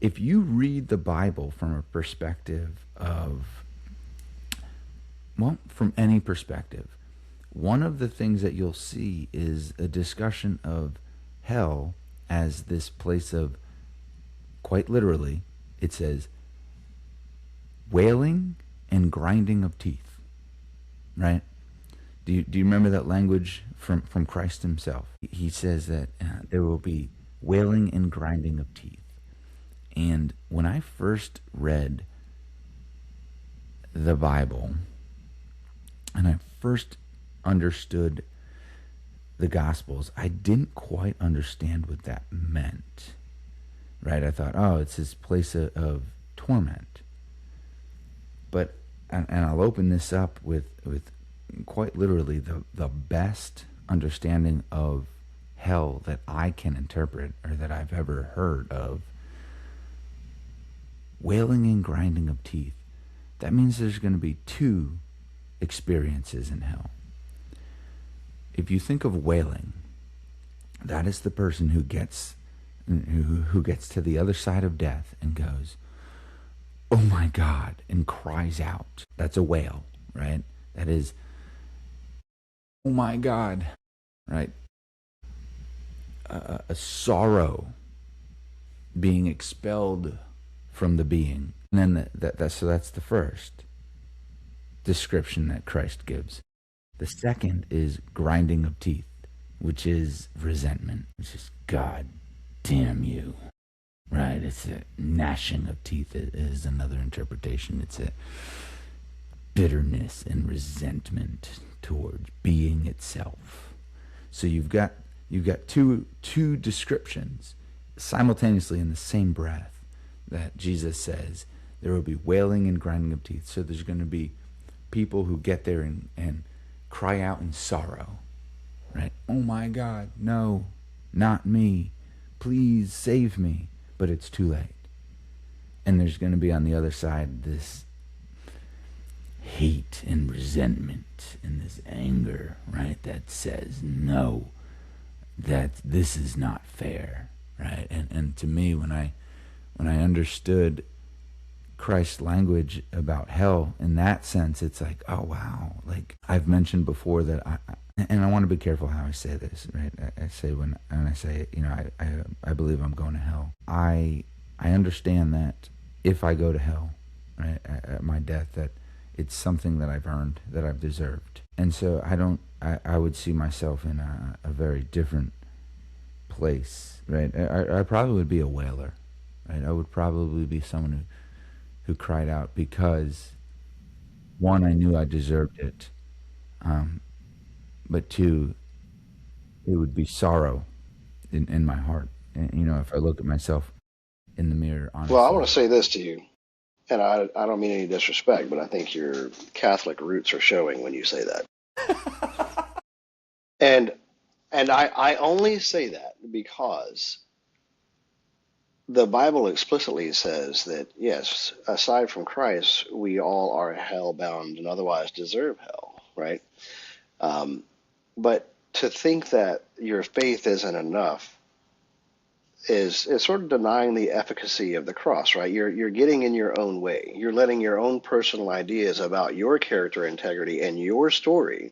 If you read the Bible from a perspective of, well, from any perspective, one of the things that you'll see is a discussion of hell as this place of, quite literally, it says, wailing and grinding of teeth, right? Do you remember that language from Christ himself? He says that there will be wailing and grinding of teeth. And when I first read the Bible and I first understood the Gospels, I didn't quite understand what that meant, right? I thought, oh, it's this place of torment. But, and I'll open this up with quite literally the best understanding of hell that I can interpret or that I've ever heard of. Wailing and grinding of teeth. That means there's going to be two experiences in hell. If you think of wailing, that is the person who gets to the other side of death and goes, "Oh my God," and cries out. That's a wail, right? That is, "Oh my God," right? A sorrow being expelled from the being. And then so that's the first description that Christ gives. The second is grinding of teeth, which is resentment, which is God damn you, right? It's a gnashing of teeth is another interpretation. It's a bitterness and resentment towards being itself. So you've got two descriptions simultaneously in the same breath that Jesus says there will be wailing and grinding of teeth. So there's going to be people who get there and cry out in sorrow, right? "Oh my God, no, not me. Please save me." But it's too late. And there's going to be on the other side this hate and resentment and this anger, right? That says, no, that this is not fair, right? And to me, when I understood Christ's language about hell in that sense, it's like, oh wow. Like I've mentioned before that and I want to be careful how I say this, right? I say when I say, I believe I'm going to hell. I understand that if I go to hell, right, at my death, that it's something that I've earned, that I've deserved. And so I would see myself in a very different place, right? I probably would be a wailer, right? I would probably be someone who cried out because, one, I knew I deserved it, but two, it would be sorrow in my heart. And, if I look at myself in the mirror, Well, I want honestly. to say this to you, and I don't mean any disrespect, but I think your Catholic roots are showing when you say that. And I only say that because the Bible explicitly says that, yes, aside from Christ, we all are hell bound and otherwise deserve hell, right? Um, but to think that your faith isn't enough is sort of denying the efficacy of the cross, right? You're getting in your own way. You're letting your own personal ideas about your character integrity and your story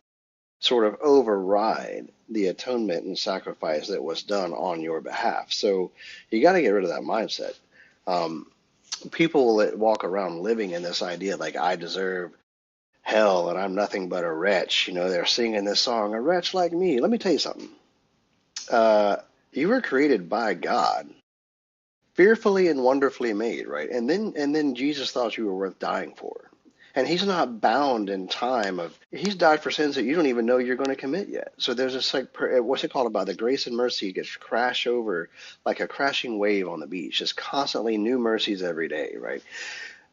sort of override the atonement and sacrifice that was done on your behalf. So you got to get rid of that mindset. Um, People that walk around living in this idea like I deserve hell and I'm nothing but a wretch, they're singing this song, "A Wretch Like Me." Let me tell you something. Uh, you were created by God, fearfully and wonderfully made, right? And then Jesus thought you were worth dying for. And he's not bound in time of he's died for sins that you don't even know you're going to commit yet. So there's this like what's it called about the grace and mercy gets crash over like a crashing wave on the beach. Just constantly new mercies every day, right?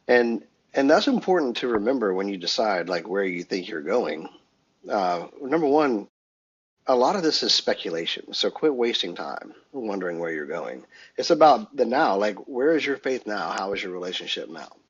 And and that's important to remember when you decide like where you think you're going. Number one, a lot of this is speculation. So quit wasting time wondering where you're going. It's about the now. Like, where is your faith now? How is your relationship now?